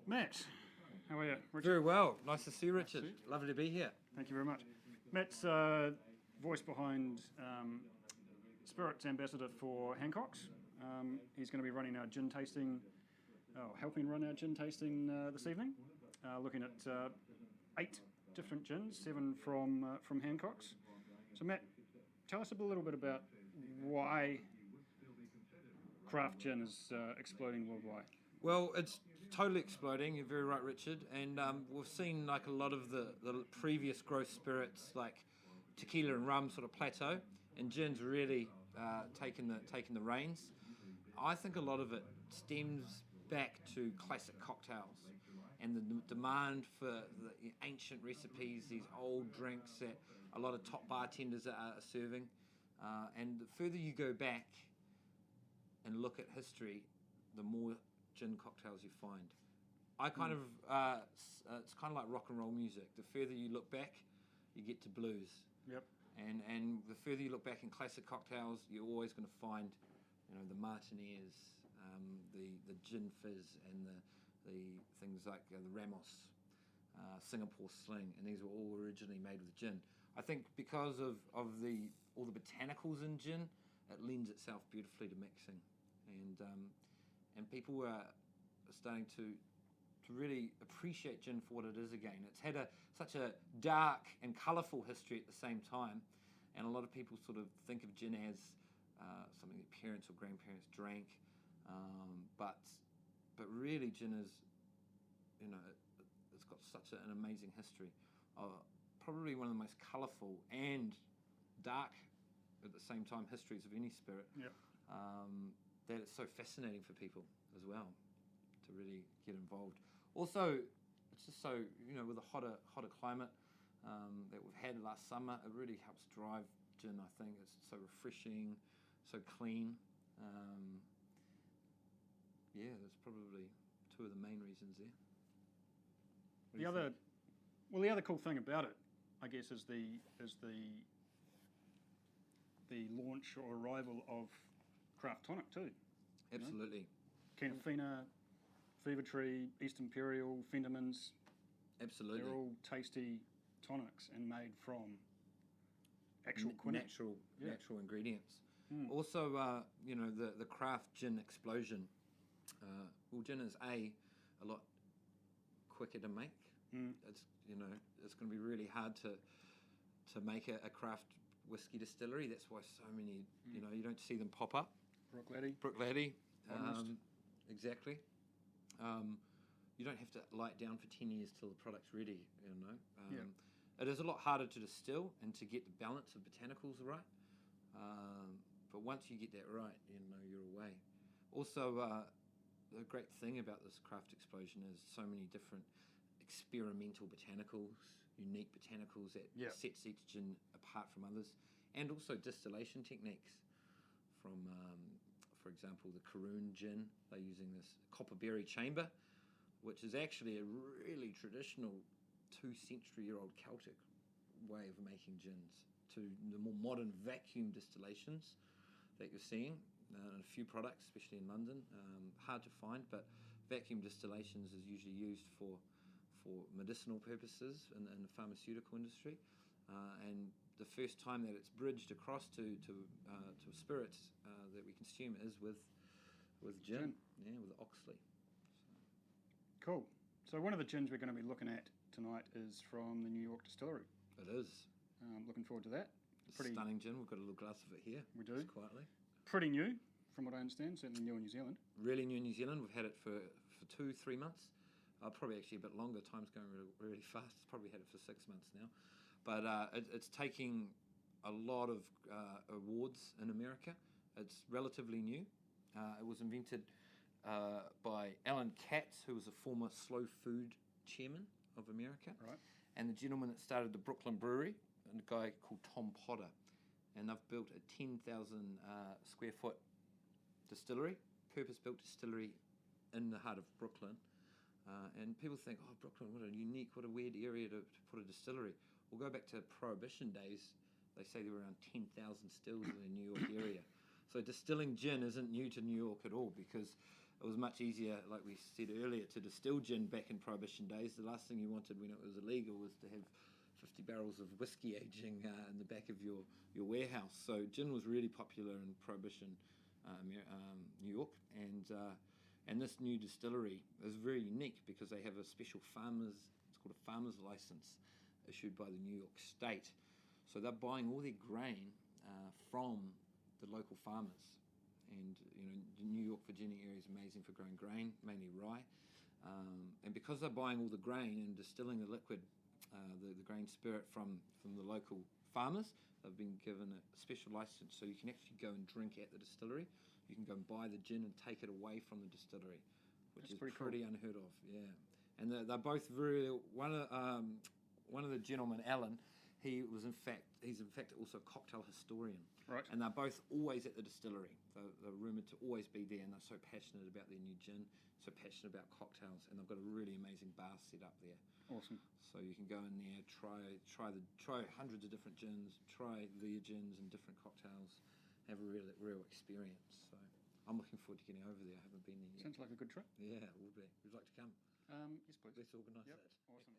Matt, how are you? Richard? Very well. Nice to see you, Richard. Lovely to be here. Thank you very much. Matt's voice behind Spirits Ambassador for Hancock's. He's going to be running our gin tasting, helping run our gin tasting this evening, looking at 8 different gins, 7 from Hancock's. So Matt, tell us a little bit about why craft gin is exploding worldwide. Well, it's totally exploding. You're very right, Richard. And we've seen like a lot of the previous growth spirits, like tequila and rum, sort of plateau, and gin's really taken the reins. I think a lot of it stems back to classic cocktails and the demand for the ancient recipes, these old drinks that a lot of top bartenders are serving. And the further you go back and look at history, the more gin cocktails you find. It's kind of like rock and roll music. The further you look back, you get to blues. Yep. And the further you look back in classic cocktails, you're always going to find, the Martinez, the gin fizz, and the things like the Ramos, Singapore Sling, and these were all originally made with gin. I think because of all the botanicals in gin, it lends itself beautifully to mixing, and people are starting to really appreciate gin for what it is again. It's had such a dark and colourful history at the same time, and a lot of people sort of think of gin as something that parents or grandparents drank, but really gin is, it's got such an amazing history. Probably one of the most colourful and dark at the same time histories of any spirit. Yep. That it's so fascinating for people as well to really get involved. Also, it's just so, with a hotter climate that we've had last summer, it really helps drive gin, I think. It's so refreshing, so clean. There's probably 2 of the main reasons there. The other cool thing about it, I guess, is the launch or arrival of craft tonic too. Absolutely. Canafina, Fever Tree, East Imperial, Fenderman's. Absolutely. They're all tasty tonics and made from actual quinine. Natural ingredients. Also, the craft gin explosion. Gin is a lot quicker to make. It's it's going to be really hard to make a craft whiskey distillery. That's why so many you don't see them pop up. Brook Laddie. Exactly. You don't have to lie it down for 10 years till the product's ready. It is a lot harder to distill and to get the balance of botanicals right. But once you get that right, you're away. Also, the great thing about this craft explosion is so many different experimental botanicals, unique botanicals that sets each gin apart from others, and also distillation techniques. From, for example, the Karoon gin, they're using this copperberry chamber, which is actually a really traditional 2-century-old Celtic way of making gins, to the more modern vacuum distillations that you're seeing in a few products, especially in London. Hard to find, but vacuum distillations is usually used for medicinal purposes in the pharmaceutical industry, and the first time that it's bridged across to spirits that we consume is with gin. With Oxley. Cool. So one of the gins we're going to be looking at tonight is from the New York distillery. It is. Looking forward to that. Pretty stunning gin. We've got a little glass of it here. We do. Just quietly. Pretty new, from what I understand. Certainly new in New Zealand. Really new in New Zealand. We've had it for 2-3 months. Probably actually a bit longer. Time's going really, really fast. It's probably had it for 6 months now. But it's taking a lot of awards in America. It's relatively new. It was invented by Alan Katz, who was a former slow food chairman of America. Right. And the gentleman that started the Brooklyn Brewery, a guy called Tom Potter. And they've built a 10,000 square foot distillery, purpose-built distillery in the heart of Brooklyn. And people think, Brooklyn, what a weird area to put a distillery. We'll go back to Prohibition days. They say there were around 10,000 stills in the New York area. So distilling gin isn't new to New York at all, because it was much easier, like we said earlier, to distill gin back in Prohibition days. The last thing you wanted when it was illegal was to have 50 barrels of whiskey aging in the back of your warehouse. So gin was really popular in Prohibition New York, and this new distillery is very unique because they have a special it's called a farmer's license issued by the New York State. So they're buying all their grain from the local farmers. And the New York, Virginia area is amazing for growing grain, mainly rye. And because they're buying all the grain and distilling the liquid, the grain spirit from the local farmers, they've been given a special license, so you can actually go and drink at the distillery. You can go and buy the gin and take it away from the distillery, which is pretty unheard of. Yeah, and they're both very. One of the gentlemen, Alan, he's in fact also a cocktail historian. Right. And they're both always at the distillery. They're rumoured to always be there, and they're so passionate about their new gin, so passionate about cocktails, and they've got a really amazing bar set up there. Awesome. So you can go in there, try hundreds of different gins, try their gins and different cocktails, have a real experience. So I'm looking forward to getting over there. I haven't been there yet. Sounds like a good trip. Yeah, it will be. We'd like to come. Yes, please. Let's organise Yep. that. Awesome.